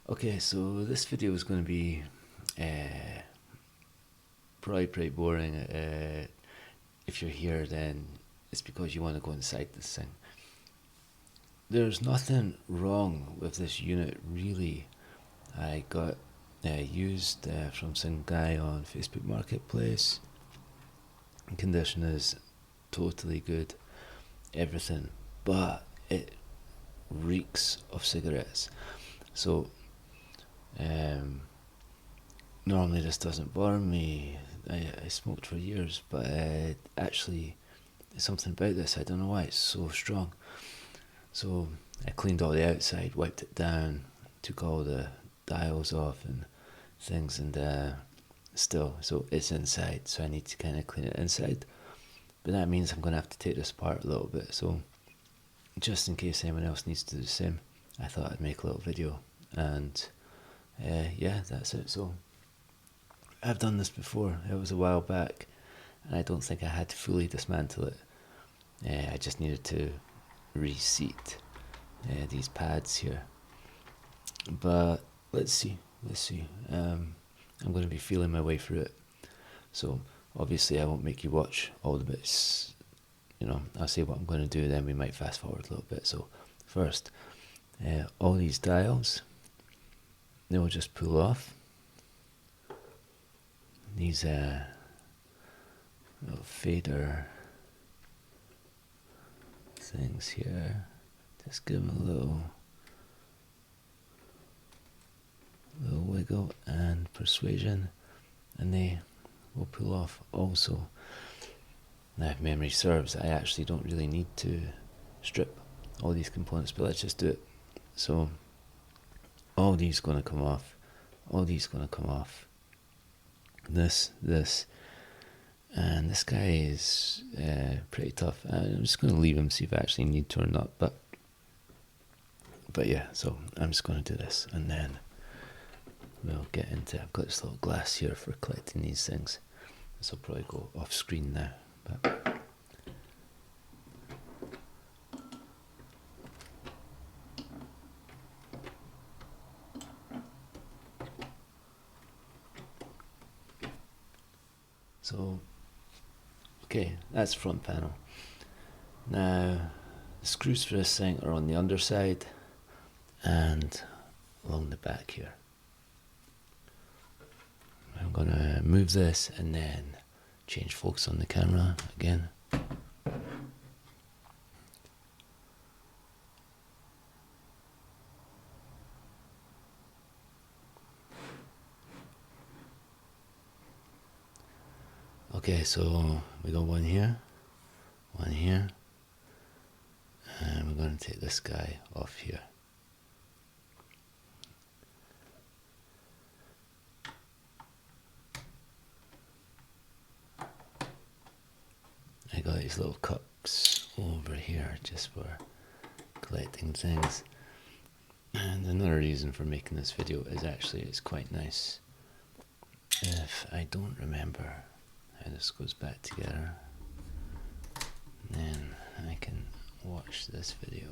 Okay, so this video is going to be probably pretty boring. If you're here, then it's because you want to go inside this thing. There's nothing wrong with this unit, really. I got used from some guy on Facebook Marketplace. Condition is totally good, everything, but it reeks of cigarettes. So normally this doesn't bother me. I smoked for years, but actually there's something about this. I don't know why it's so strong. So I cleaned all the outside, wiped it down, took all the dials off and things, and still, so it's inside. So I need to kind of clean it inside. But that means I'm going to have to take this apart a little bit. So just in case anyone else needs to do the same, I thought I'd make a little video. And yeah, that's it. So I've done this before. It was a while back, and I don't think I had to fully dismantle it. I just needed to reseat these pads here. But let's see. I'm going to be feeling my way through it. So obviously I won't make you watch all the bits. I'll say what I'm going to do, then we might fast forward a little bit. So first, all these dials, they will just pull off. These little fader things here, just give them a little wiggle and persuasion, and they will pull off also. Now, if memory serves, I actually don't really need to strip all these components, but let's just do it. So all these going to come off, all these going to come off. This, and this guy is pretty tough. I'm just going to leave him, see if I actually need to or not. But yeah, so I'm just going to do this, and then we'll get into. I've got this little glass here for collecting these things. This will probably go off screen now. But so, okay, that's front panel. Now, the screws for this thing are on the underside and along the back here. I'm going to move this and then change focus on the camera again. Okay, so we got one here, and we're going to take this guy off here. I got these little cups over here just for collecting things. And another reason for making this video is actually it's quite nice. If I don't remember how this goes back together, then I can watch this video.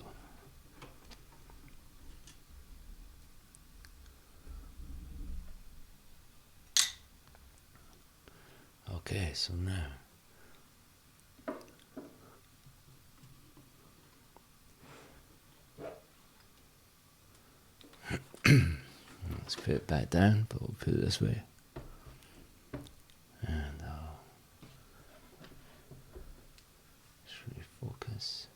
Okay, so now let's put it back down, but we'll put it this way. And I'll just refocus.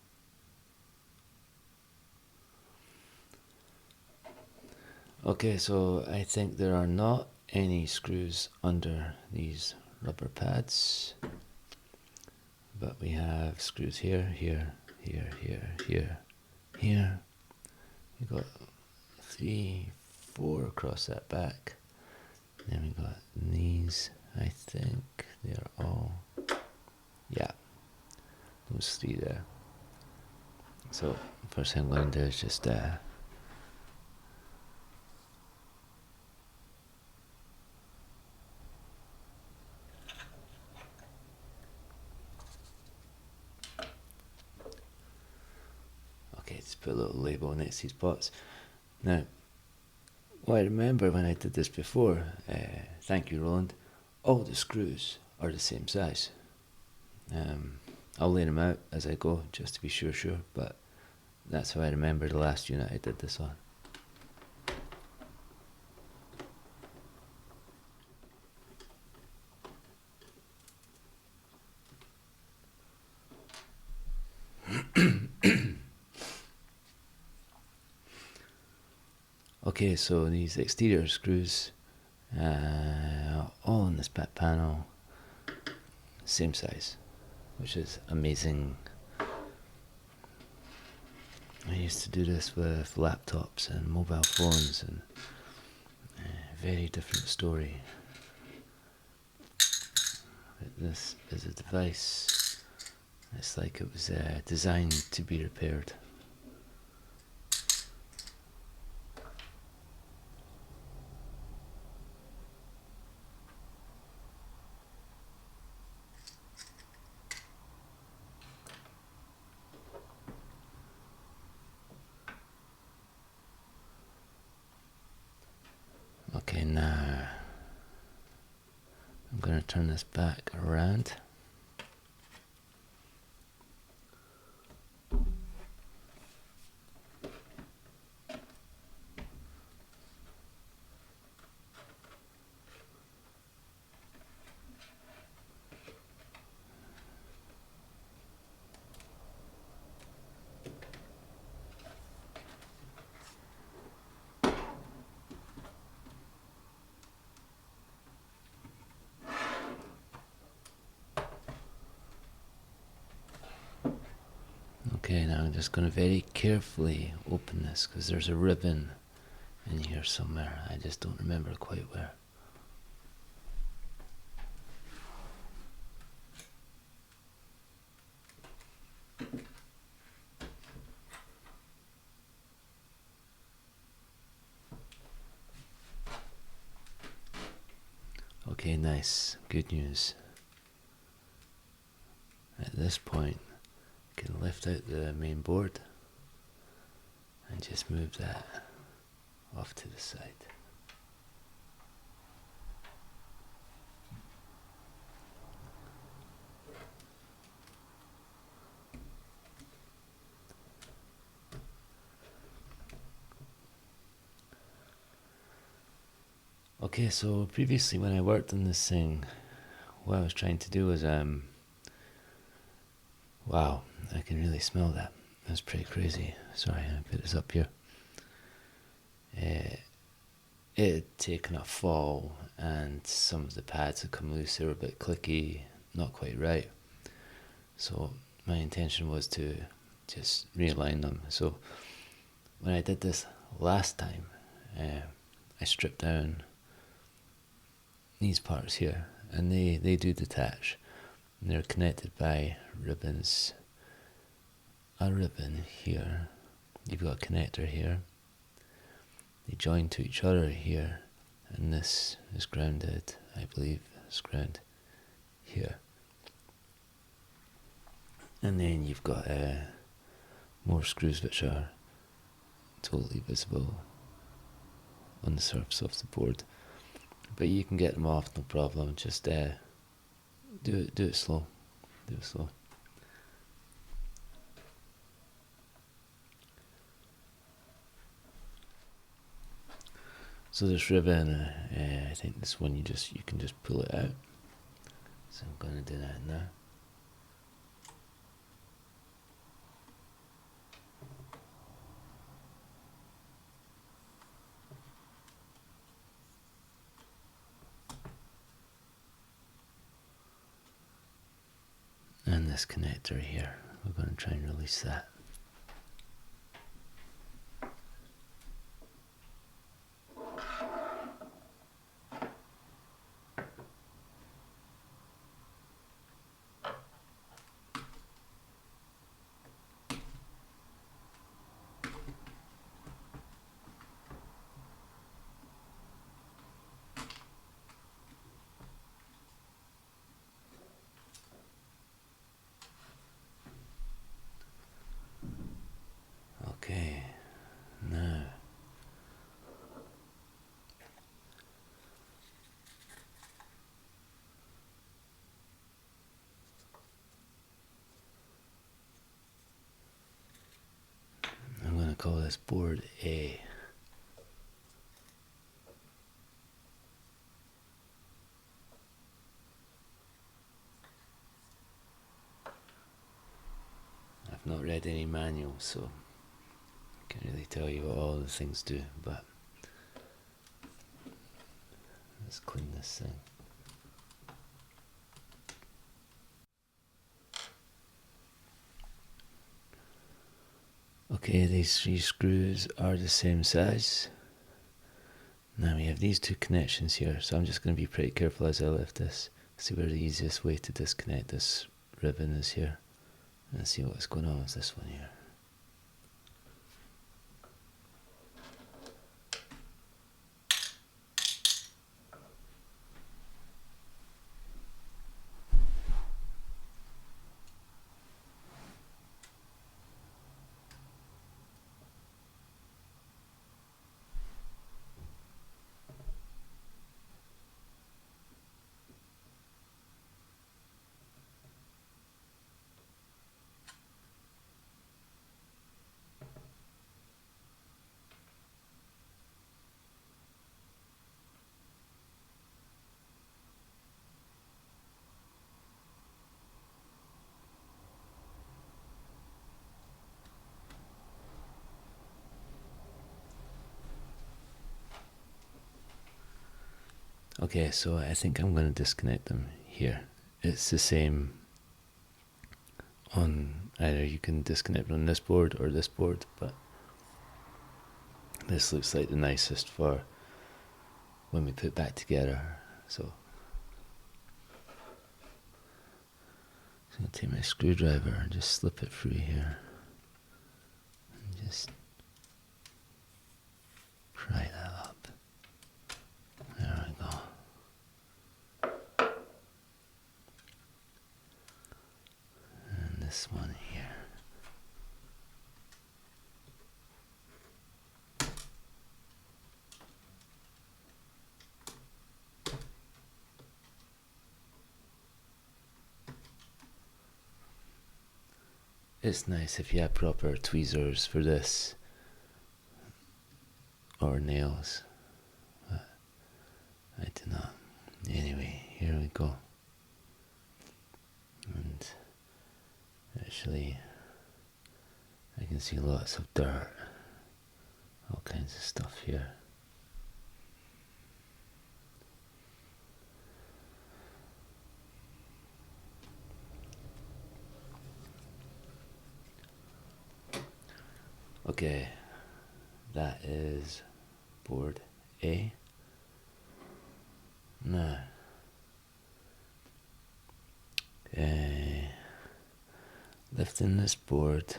Okay, so I think there are not any screws under these rubber pads, but we have screws here. We've got 3, 4 across that back. Then we got these. I think they're all, yeah, those 3 there. So first thing I'm going to do is just okay, just put a little label next to these pots. Now, Well, I remember when I did this before, thank you Roland, all the screws are the same size. I'll lay them out as I go just to be sure, but that's how I remember the last unit I did this on. Okay, so these exterior screws, all in this back panel, same size, which is amazing. I used to do this with laptops and mobile phones, and very different story. But this is a device, it's like it was designed to be repaired. Okay, now I'm going to turn this back around. Okay, now I'm just going to very carefully open this because there's a ribbon in here somewhere. I just don't remember quite where. Okay, nice. Good news. At this point, you can lift out the main board and just move that off to the side. Okay, so previously when I worked on this thing, what I was trying to do was, wow, I can really smell that. That's pretty crazy. Sorry, I put this up here. It had taken a fall and some of the pads had come loose. They were a bit clicky, not quite right. So my intention was to just realign them. So when I did this last time, I stripped down these parts here, and they do detach. And they're connected by ribbons. A ribbon here, you've got a connector here, they join to each other here, and this is grounded, I believe it's ground here. And then you've got more screws which are totally visible on the surface of the board, but you can get them off, no problem. Just do it slow. Do it slow. So this ribbon, I think this one you can just pull it out. So I'm gonna do that now. And this connector here, we're going to try and release that. this board A. I've not read any manuals, so I can't really tell you what all the things do, but let's clean this thing. Okay, these 3 screws are the same size. Now we have these 2 connections here, so I'm just going to be pretty careful as I lift this. See where the easiest way to disconnect this ribbon is here. And see what's going on with this one here. Okay, so I think I'm going to disconnect them here. It's the same on either you can disconnect on this board or this board, but this looks like the nicest for when we put back together. So I'm going to take my screwdriver and just slip it through here and just pry that up. There we go. And this one here. It's nice if you have proper tweezers for this, or nails, but I do not. Anyway, here we go. And actually, I can see lots of dirt, all kinds of stuff here. Okay, that is board A. Now, lifting this board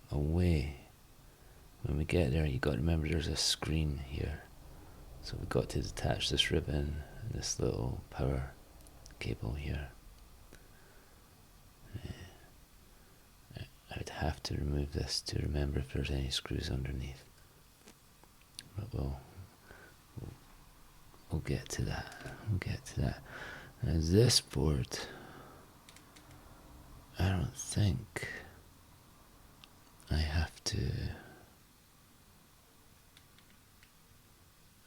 away. When we get there, you got to remember there's a screen here. So we've got to detach this ribbon and this little power cable here. I would have to remove this to remember if there's any screws underneath. But we'll get to that. We'll get to that. Now this board, I don't think I have to.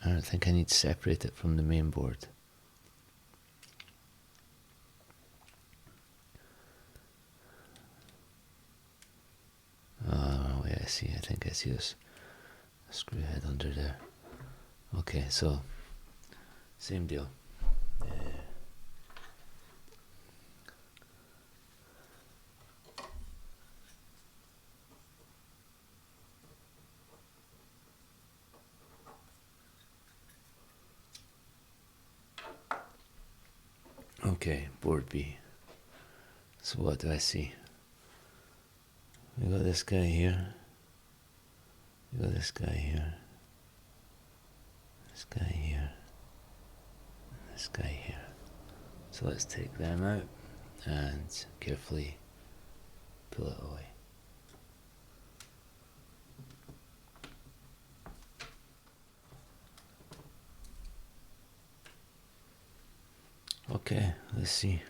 I don't think I need to separate it from the main board. Oh, wait, I see. I think I see this screw head under there. Okay, so same deal. Okay, board B. So what do I see? We got this guy here. We got this guy here. This guy here. And this guy here. So let's take them out and carefully pull it away. Okay, let's see.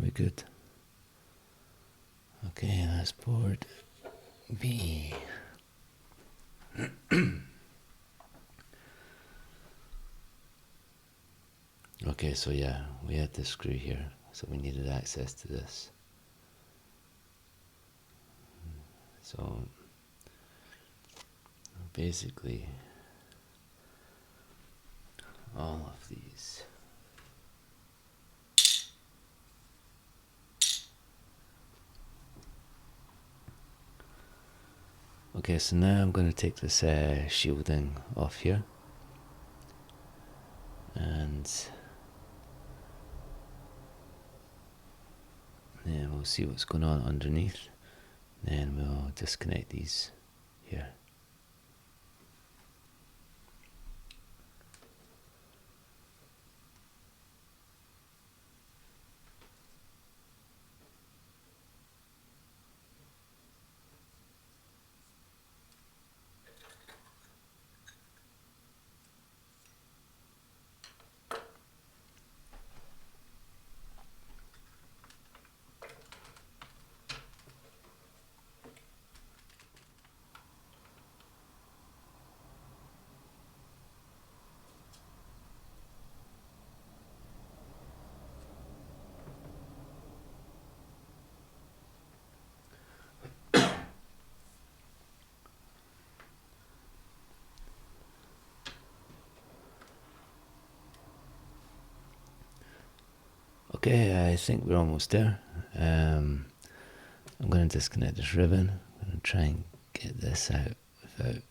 We good. Okay, that's board B. Okay, so yeah, we had this screw here, so we needed access to this. So basically, all of these. Okay, so now I'm going to take this shielding off here, and then we'll see what's going on underneath. Then we'll disconnect these here. Okay, I think we're almost there. I'm going to disconnect this ribbon. I'm going to try and get this out without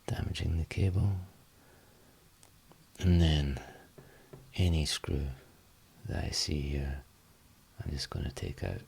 damaging the cable. And then any screw that I see here, I'm just going to take out.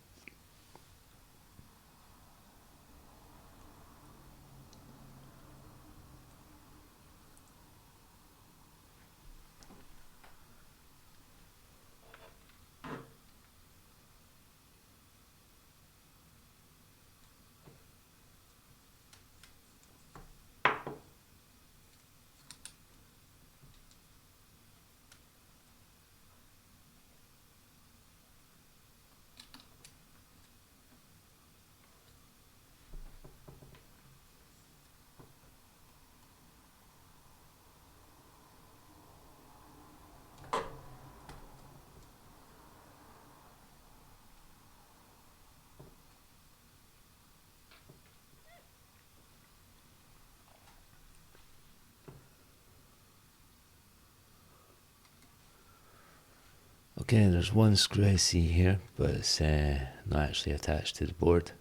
Okay, there's one screw I see here, but it's not actually attached to the board.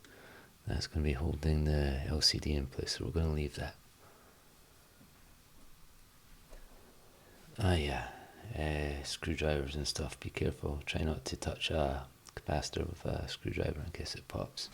That's going to be holding the LCD in place, so we're going to leave that. Ah yeah, screwdrivers and stuff, be careful. Try not to touch a capacitor with a screwdriver in case it pops.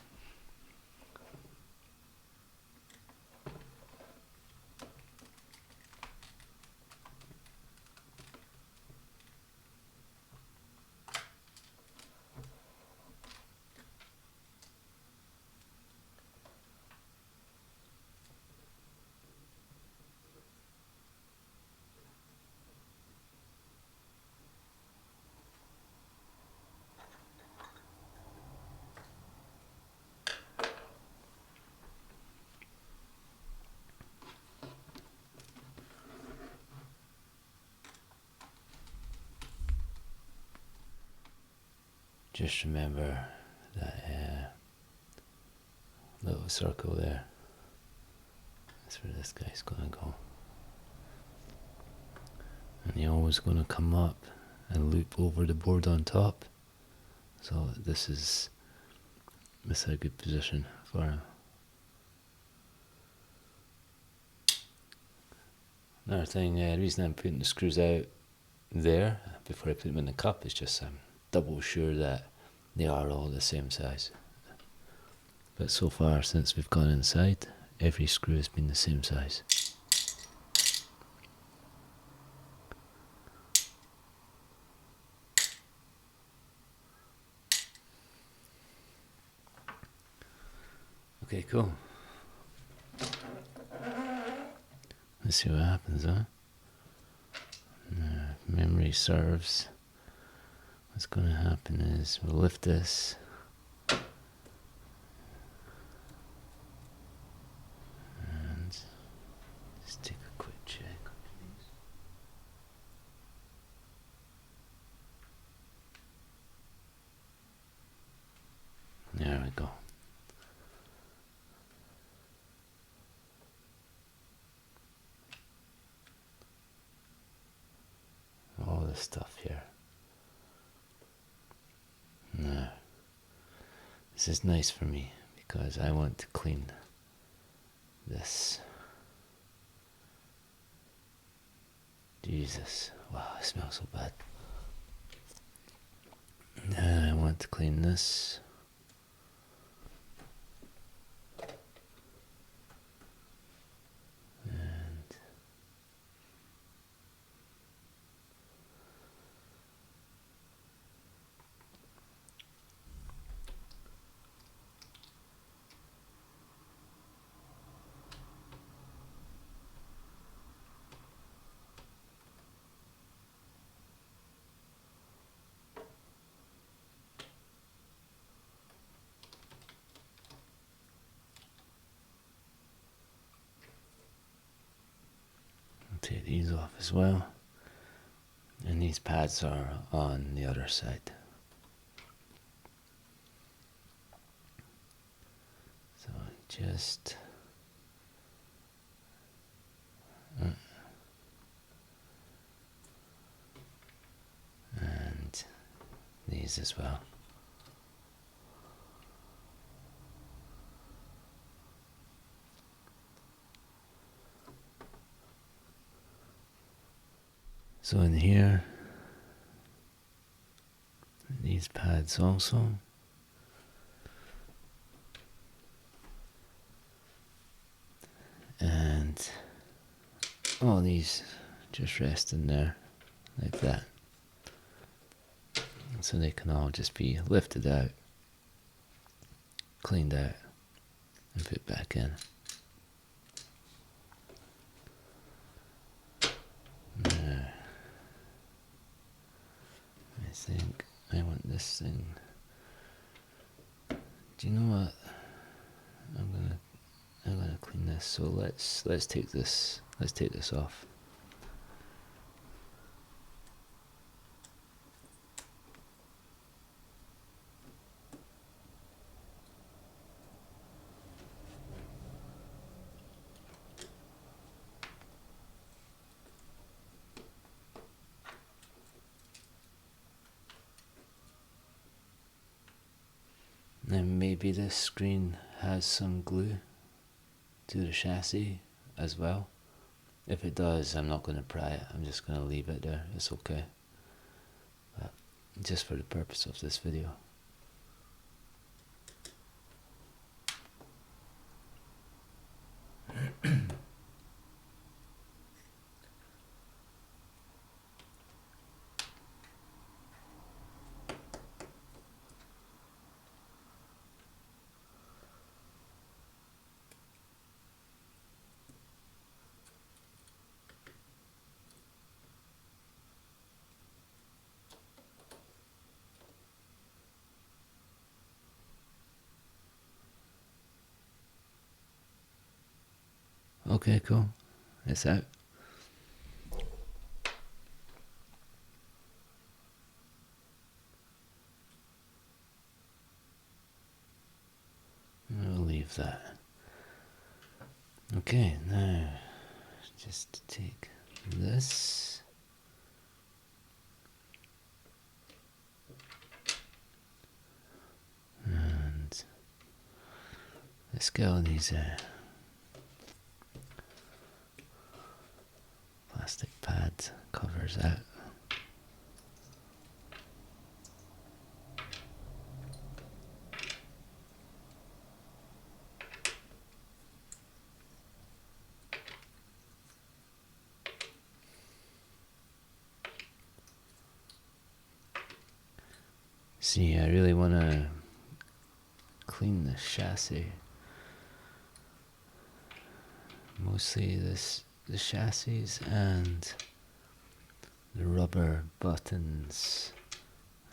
Just remember that little circle there. That's where this guy's gonna go. And you're always gonna come up and loop over the board on top. So this is a good position for him. Another thing, the reason I'm putting the screws out there before I put them in the cup is just I'm double sure that they are all the same size. But so far, since we've gone inside, every screw has been the same size. Okay, cool. Let's see what happens, huh? If memory serves, what's going to happen is we'll lift this and just take a quick check on these. There we go. All this stuff here. Now, this is nice for me because I want to clean this. Jesus, wow, it smells so bad. Now I want to clean this. Take these off as well, and these pads are on the other side. So just and these as well. So in here, these pads also. And all these just rest in there like that. So they can all just be lifted out, cleaned out, and put back in. Now, I think I want this thing. Do you know what? I'm gonna clean this. So let's take this off. And maybe this screen has some glue to the chassis as well. If it does, I'm not going to pry it. I'm just going to leave it there. It's okay. But just for the purpose of this video. Okay, cool. It's out. I'll leave that. Okay, now just take this. And let's get all these plastic pad covers out. See, I really want to clean the chassis. Mostly the chassis and the rubber buttons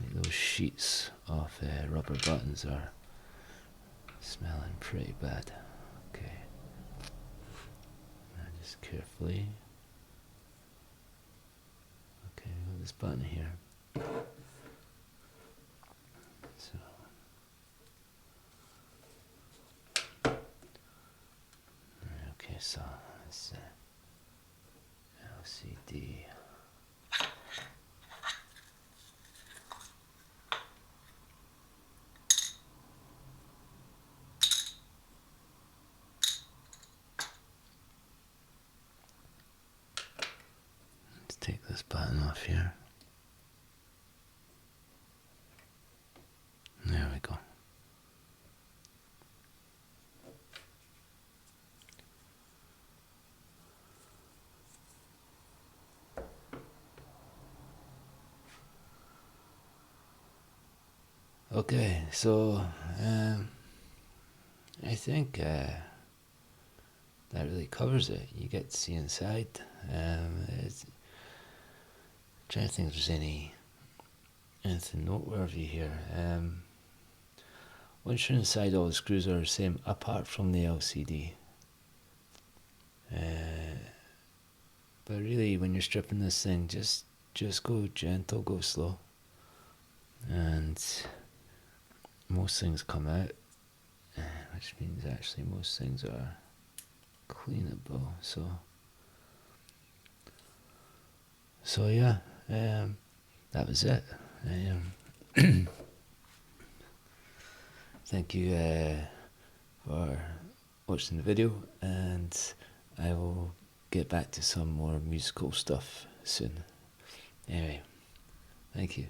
Like those sheets of rubber buttons are smelling pretty bad. Okay. And just carefully. Okay, got this button here. So. Okay, so it's LCD. Let's take this button off here. There we go. Okay, so I think that really covers it. You get to see inside. It's, trying to think if there's anything noteworthy here. Once you're inside, all the screws are the same, apart from the LCD. But really, when you're stripping this thing, just go gentle, go slow, and most things come out, which means actually most things are cleanable. So yeah, that was it. Thank you for watching the video, and I will get back to some more musical stuff soon. Anyway, thank you.